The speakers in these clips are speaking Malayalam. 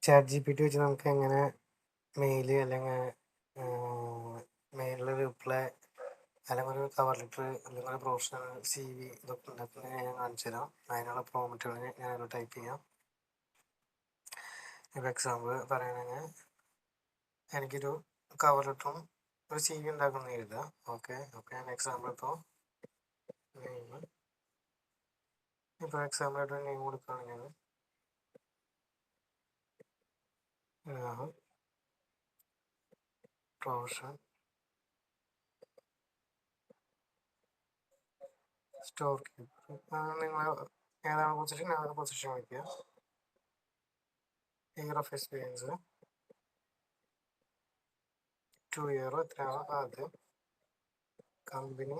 ചാറ്റ് ജി പി ടി വെച്ച് നമുക്ക് എങ്ങനെ മെയില് അല്ലെങ്കിൽ മെയിലിൽ റിപ്ലൈ അല്ലെങ്കിൽ ഒരു കവർ ലെറ്റർ അല്ലെങ്കിൽ ഒരു പ്രൊഫഷണൽ സി വി ഇതൊക്കെ ഉണ്ടാക്കുന്നത് ഞാൻ കാണിച്ചു തരാം. അതിനുള്ള പ്രോംപ്റ്റുകൾ ഞാനത് ടൈപ്പ് ചെയ്യാം. ഇപ്പോൾ എക്സാമ്പിൾ പറയുകയാണെങ്കിൽ എനിക്കൊരു കവർ ലെറ്ററും ഒരു സി വി ഉണ്ടാക്കുന്ന എഴുതാം. ഓക്കെ, അപ്പോൾ ഞാൻ എക്സാമ്പിൾ ഇപ്പോൾ നെയിം, ഇപ്പോൾ എക്സാമ്പിളായിട്ട് നെയിം കൊടുക്കുകയാണെങ്കിൽ പ്രൊഫഷൻ സ്റ്റോർ കീപ്പർ, നിങ്ങൾ ഏതാണ് പൊസിഷൻ ഏതാണ് പൊസിഷൻ വയ്ക്കുക. ഇയർ ഓഫ് എക്സ്പീരിയൻസ് 2 ഇയർ എത്രയാണ് ആദ്യം. കമ്പനി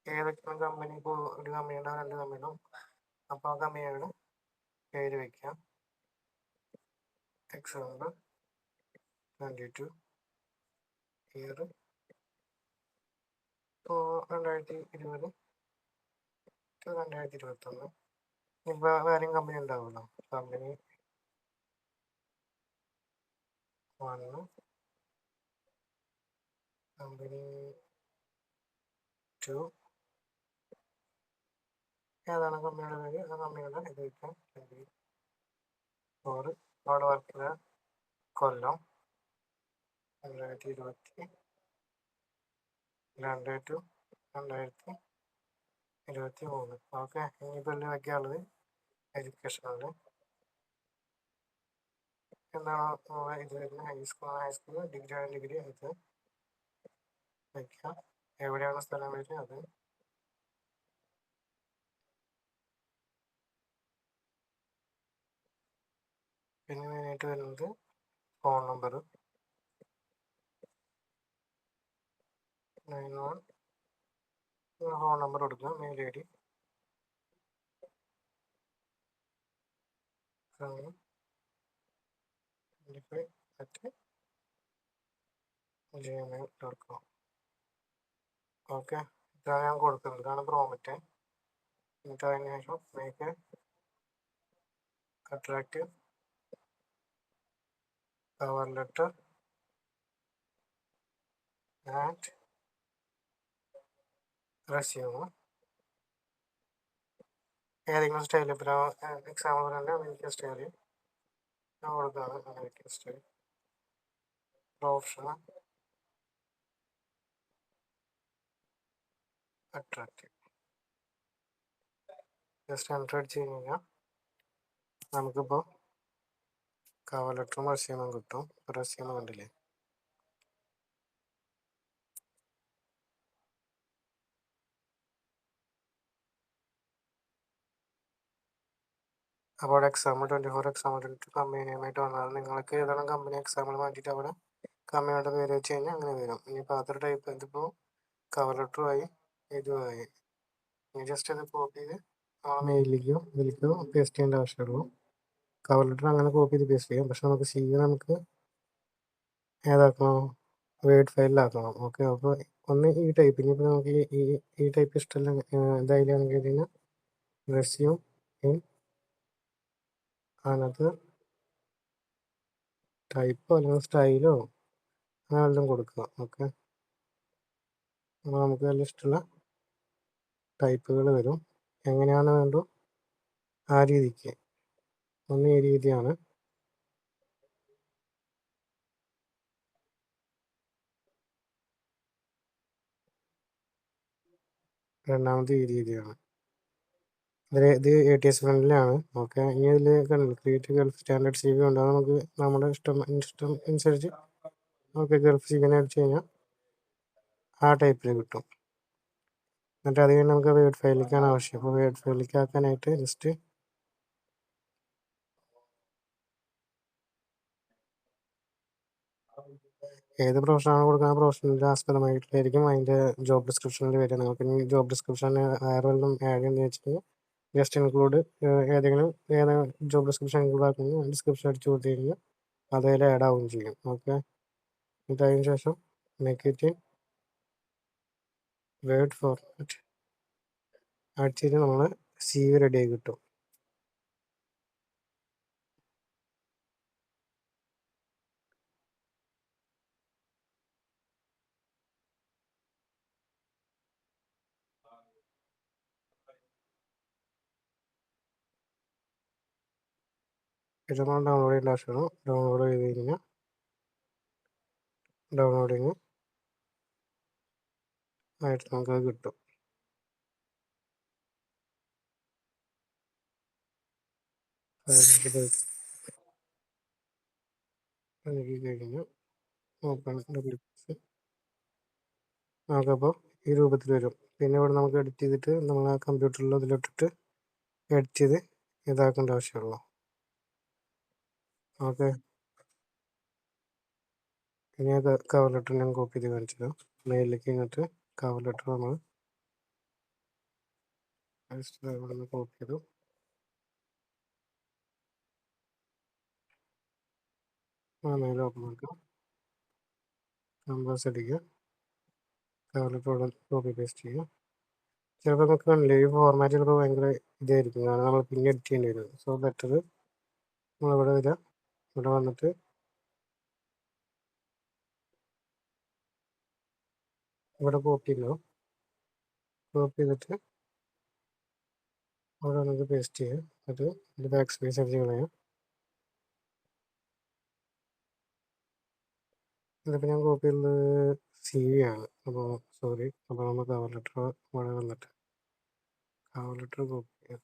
ഏതൊക്കെയാണ് കമ്പനി, ഇപ്പോൾ ഒരു കമ്പനി ഉണ്ടാവും, രണ്ട് കമ്പനി ഉണ്ടാവും. അപ്പോൾ ആ കമ്പനിയുടെ പേര് വയ്ക്കാം. എക്സാമ്പിൾ 22 ഇയർ ഇപ്പോൾ 2020 to 2021. ഇപ്പോൾ വേറെയും കമ്പനി ഉണ്ടാവുമല്ലോ. കമ്പനി 1, കമ്പനി 2, ഏതാണ് കമ്പനിയുടെ പേര് ആ കമ്പനിയുടെ ഇത് വയ്ക്കാം. 24 അവിടെ വർക്ക് ചെയ്ത കൊല്ലം 2022 to 2023. ഓക്കെ, ഇനിയിപ്പോൾ എല്ലാം വയ്ക്കാനുള്ളത് എഡ്യൂക്കേഷനിൽ എന്താണോ ഇത് വരുന്നത്, ഹൈസ്കൂൾ ഡിഗ്രി അത് വയ്ക്കാം. എവിടെയാണ് സ്ഥലം വരുന്നത് അത്. പിന്നെ മെയിനായിട്ട് വരുന്നത് ഫോൺ നമ്പർ 91, ഫോൺ നമ്പർ കൊടുക്കുക. Mail I D gmail.com. Okay, ഇതാണ് ഞാൻ കൊടുക്കുന്നത്. ഇതാണ് പ്രോംപ്റ്റ്. എന്നിട്ട് അതിന് ശേഷം make attractive cover letter and resume. ഏതെങ്കിലും സ്റ്റൈൽ, ഇപ്പോൾ എക്സാമ്പിൾ തന്നെ അമേരിക്കൻ സ്റ്റൈൽ ഞാൻ കൊടുക്കുകയാണ്. American style professional attractive. Just enter അടിച്ച് കഴിഞ്ഞാൽ നമുക്കിപ്പോൾ കവർ ലെറ്ററും റെസ്യൂമും കിട്ടും. റെസ്യൂം കണ്ടില്ലേ. അപ്പോൾ അവിടെ എക്സാമ്പിൾ 24 എക്സാമ്പിൾ 22 കമ്പനി നെയിമായിട്ട് വന്നാൽ നിങ്ങൾക്ക് ഏതാണ് കമ്പനി എക്സാമ്പിൾ മാറ്റിയിട്ട് അവിടെ കമ്പനിയുടെ പേര് വെച്ച് കഴിഞ്ഞാൽ അങ്ങനെ വരും. ഇനിയിപ്പോൾ അത്ര ടൈപ്പ് ഇതിപ്പോൾ കവർ ലെറ്ററുമായി ഇതുമായി ഇനി ജസ്റ്റ് ഇത് കോപ്പി ചെയ്ത് ആ മെയിലിലേക്കോ ഇതിലേക്കോ പേസ്റ്റ് ചെയ്യേണ്ട ആവശ്യമുള്ളൂ. കവർ ലെറ്റർ അങ്ങനെ കോപ്പി ചെയ്ത് പേസ്റ്റ് ചെയ്യാം. പക്ഷെ നമുക്ക് സി വി നമുക്ക് ഏതാക്കണം, വേർഡ് ഫയലിലാക്കണം. ഓക്കെ, അപ്പോൾ ഒന്ന് ഈ ടൈപ്പ്, ഇനിയിപ്പോൾ നമുക്ക് ഈ ടൈപ്പ് ഇഷ്ടമല്ല ഇതായില്ലാണെങ്കിൽ കഴിഞ്ഞാൽ റെസ്യൂം ഇൻ അതിനകത്ത് ടൈപ്പോ അല്ലെങ്കിൽ സ്റ്റൈലോ അങ്ങനെ വല്ലതും കൊടുക്കുക. ഓക്കെ, അപ്പോൾ നമുക്ക് നല്ല ഇഷ്ടമുള്ള ടൈപ്പുകൾ വരും. എങ്ങനെയാണ് വേണ്ടോ ആ രീതിക്ക്. ഒന്ന് ഈ രീതിയാണ്. രണ്ടാമത്തെ ഈ രീതിയാണ്. ഇത് ATS ഫ്രണ്ടിലാണ്. ഓക്കെ, ഇനി ഇതിൽ കണ്ടില്ല create Gulf standard C V ഉണ്ട്. അത് നമുക്ക് നമ്മുടെ ഇഷ്ടം അനുസരിച്ച് നമുക്ക് ഗൾഫ് സി വിനെ അടിച്ചു കഴിഞ്ഞാൽ ആ ടൈപ്പിൽ കിട്ടും. എന്നിട്ട് അത് കഴിഞ്ഞ് നമുക്ക് വേർഡ് ഫയലിലേക്കാണ് ആവശ്യം. അപ്പോൾ വേർഡ് ഫയലിലേക്ക് ആക്കാനായിട്ട് ജസ്റ്റ് ഏത് പ്രൊഫഷനാണ് കൊടുക്കുന്ന പ്രൊഫഷനിൽ ആസ്പദമായിട്ടായിരിക്കും അതിൻ്റെ ജോബ് ഡിസ്ക്രിപ്ഷനിൽ വരിക. നമുക്ക് ഇനി ജോബ് ഡിസ്ക്രിപ്ഷനിൽ വേറെ വല്ലതും ആഡ് ചെയ്യുന്നത് വെച്ച് കഴിഞ്ഞാൽ ജസ്റ്റ് ഇൻക്ലൂഡ് ഏതെങ്കിലും ജോബ് ഡിസ്ക്രിപ്ഷൻ ഇൻക്ലൂഡ് ആക്കുന്നത് ഡിസ്ക്രിപ്ഷൻ അടിച്ചു കൊടുത്തു കഴിഞ്ഞാൽ അതേൽ ആഡ് ആവുകയും ചെയ്യും. ഓക്കെ, എന്നിട്ട് അതിന് ശേഷം make it in word format. അടിച്ച് കഴിഞ്ഞാൽ നമ്മൾ CV റെഡിയായി കിട്ടും. ഇത് നമ്മൾ ഡൗൺലോഡ് ചെയ്യേണ്ട ആവശ്യമാണ്. ഡൗൺലോഡ് ചെയ്ത് കഴിഞ്ഞാൽ ഡൗൺലോഡിങ് ആയിട്ട് നമുക്കത് കിട്ടും. നൽകി കഴിഞ്ഞാൽ ഓപ്പൺ ഡ്യൂപ്ലിക്കേഷൻ നമുക്കപ്പോൾ ഈ രൂപത്തിൽ വരും. പിന്നെ ഇവിടെ നമുക്ക് എഡിറ്റ് ചെയ്തിട്ട് നമ്മൾ ആ കമ്പ്യൂട്ടറിൽ അതിലിട്ടിട്ട് എഡിറ്റ് ചെയ്ത് ഇതാക്കേണ്ട ആവശ്യമുള്ളൂ. ഓക്കെ, ഇനി ആ കവർ ലെറ്റർ ഞാൻ കോപ്പി ചെയ്ത് കാണിച്ചത് മെയിലിലേക്ക് ഇങ്ങോട്ട് കവർ ലെറ്റർ നമ്മൾ ഇവിടെ നിന്ന് കോപ്പി ചെയ്തു. ആ മെയിൽ ഓപ്പൺ ആക്കുക, കമ്പോസ് അടിക്കുക, കവർ ലെറ്റർ ഇവിടെ കോപ്പി പേസ്റ്റ് ചെയ്യുക. ചിലപ്പോൾ നമുക്ക് കണ്ടില്ലേ ഈ ഫോർമാറ്റ് ചിലപ്പോൾ ഭയങ്കര ഇതായിരിക്കും, കാരണം നമ്മൾ പിന്നെ എഡിറ്റ് ചെയ്യേണ്ടി വരും. സോ ബെറ്റർ നമ്മളിവിടെ വരിക, ഇവിടെ വന്നിട്ട് ഇവിടെ കോപ്പി ഉണ്ടാവും, കോപ്പി ചെയ്തിട്ട് അവിടെ നമുക്ക് പേസ്റ്റ് ചെയ്യാം. അത് ഇത് ബാക്ക് സ്പേസ് അടിച്ച് കളയാം. ഇതിപ്പോൾ ഞാൻ കോപ്പി ചെയ്യുന്നത് CV ആണ്, അപ്പോൾ സോറി. അപ്പോൾ നമ്മൾ കവർ ലെറ്റർ ഇവിടെ വന്നിട്ട് കവർ ലെറ്റർ കോപ്പി ചെയ്യാം.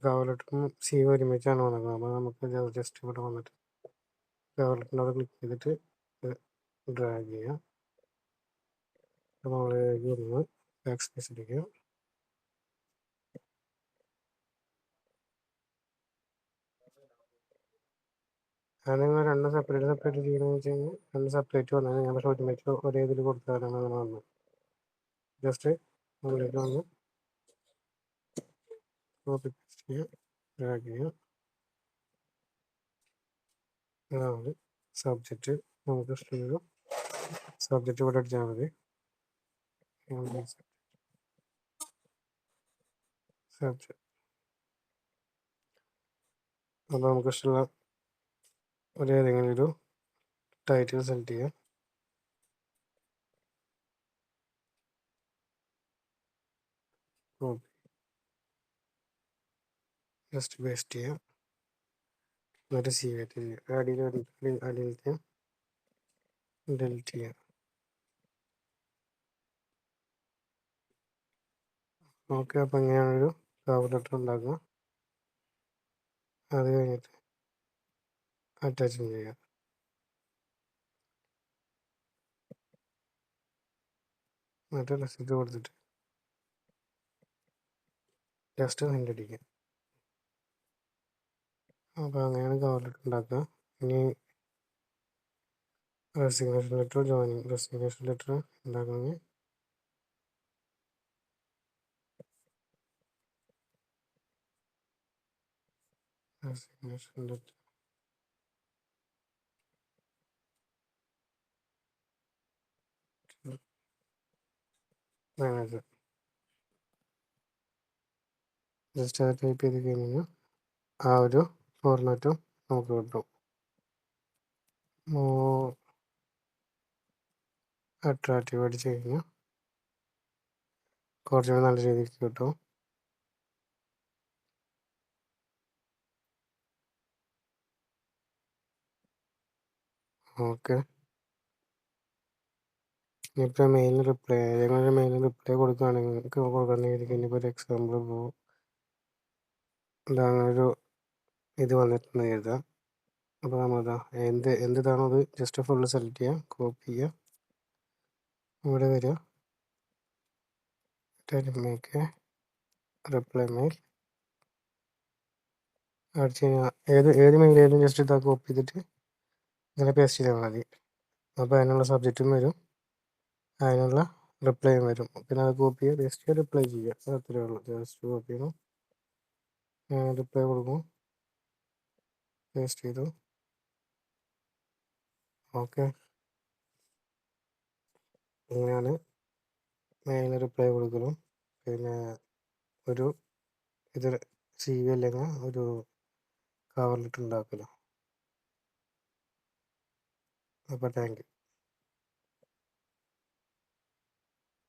കവർ ലെറ്ററും CV ഒരുമിച്ചാണ് വന്നത്. അപ്പോൾ നമുക്ക് ജസ്റ്റ് ഇവിടെ വന്നിട്ട് കവർ ലെറ്ററിൻ്റെ അവിടെ ക്ലിക്ക് ചെയ്തിട്ട് ഡ്രാഗ് ചെയ്യാം. നമ്മൾ ഒന്ന് ബാക്ക് സ്പേസ് അടിക്കുക. അത് നിങ്ങൾ രണ്ട് സെപ്പറേറ്റ് ചെയ്യണമെന്ന് വെച്ച് കഴിഞ്ഞാൽ രണ്ട് സെപ്പറേറ്റ് വന്നാൽ ഞാൻ പക്ഷേ ഒരുമിച്ച് ഒരേ ഇതിൽ കൊടുത്താലാണ് അങ്ങനെ വന്നത്. ജസ്റ്റ് മുകളിലേക്ക് വന്ന് കോപ്പി പേസ്റ്റ് ചെയ്യുക, ഡ്രാഗ് ചെയ്യുക. അതാണ് സബ്ജക്റ്റ്. നമുക്ക് ഇഷ്ടമുള്ള സബ്ജക്റ്റ് ഇവിടെ അടിച്ചാൽ മതി. സബ്ജക്റ്റ് അപ്പോൾ നമുക്ക് ഇഷ്ടമുള്ള ഏതെങ്കിലും ഒരു ടൈറ്റിൽ സെലക്ട് ചെയ്യാം. കോപ്പി ജസ്റ്റ് പേസ്റ്റ് ചെയ്യാം, എന്നിട്ട് CV ചെയ്യുക. അടിയിലത്തെ ഡിലീറ്റ് ചെയ്യാം. ഓക്കെ, അപ്പോൾ ഇങ്ങനെയാണൊരു കവർ ലെറ്റർ ഉണ്ടാക്കുക. അത് കഴിഞ്ഞിട്ട് അറ്റാച്ചും ചെയ്യുക. എന്നിട്ട് റെസിപ്റ്റ് കൊടുത്തിട്ട് ജസ്റ്റ് സെൻഡ് അടിക്കുക. അപ്പോൾ അങ്ങനെയാണ് കവർ ലെറ്റർ ഉണ്ടാക്കുക. ഇനി റെസിഗ്നേഷൻ ലെറ്റർ ഉണ്ടാക്കണമെങ്കിൽ റെസിഗ്നേഷൻ ലെറ്റർ മാനേജർ ജസ്റ്റ് അത് ടൈപ്പ് ചെയ്ത് കഴിഞ്ഞാൽ ആ ഒരു ഫോർമാറ്റും നമുക്ക് കിട്ടും. അട്രാക്റ്റീവ് അടിച്ച് കഴിഞ്ഞാൽ കുറച്ചുകൂടി നല്ല രീതിക്ക് കിട്ടും. ഓക്കെ, ഇപ്പോൾ മെയിലിന് റിപ്ലൈ ഏതെങ്കിലും മെയിലിന് റിപ്ലൈ കൊടുക്കുകയാണെങ്കിൽ ഇനിയിപ്പോൾ ഒരു എക്സാമ്പിൾ ഇപ്പോൾ അങ്ങനൊരു ഇത് വന്നിട്ടുണ്ട് എഴുതാം. അപ്പോൾ നമ്മളതാ എന്തിതാണോ അത് ജസ്റ്റ് ഫുള്ള് സെലക്ട് ചെയ്യുക, കോപ്പി ചെയ്യുക, ഇവിടെ വരിക, മേക്ക് റിപ്ലൈ മെയിൽ അടിച്ച് കഴിഞ്ഞാൽ ഏത് മെയിലായാലും ജസ്റ്റ് ഇതാ കോപ്പി ചെയ്തിട്ട് ഇങ്ങനെ പേസ്റ്റ് ചെയ്താൽ മതി. അപ്പോൾ അതിനുള്ള സബ്ജക്റ്റും വരും, അതിനുള്ള റിപ്ലൈയും വരും. പിന്നെ അത് കോപ്പി ചെയ്യുക, പേസ്റ്റ് ചെയ്യുക, റിപ്ലൈ ചെയ്യുക. അത്രയേ ഉള്ളൂ. ജസ്റ്റ് കോപ്പി ചെയ്യണം, റിപ്ലൈ കൊടുക്കും, പേസ്റ്റ് ചെയ്തു. ഓക്കെ. ഇങ്ങനെയാണ് മെയിൽ റിപ്ലൈ കൊടുക്കലും പിന്നെ ഒരു ഇത് CV അല്ലെങ്കിൽ ഒരു കവർ ലെറ്റർ ഉണ്ടാക്കലും. അപ്പോൾ താങ്ക് യു.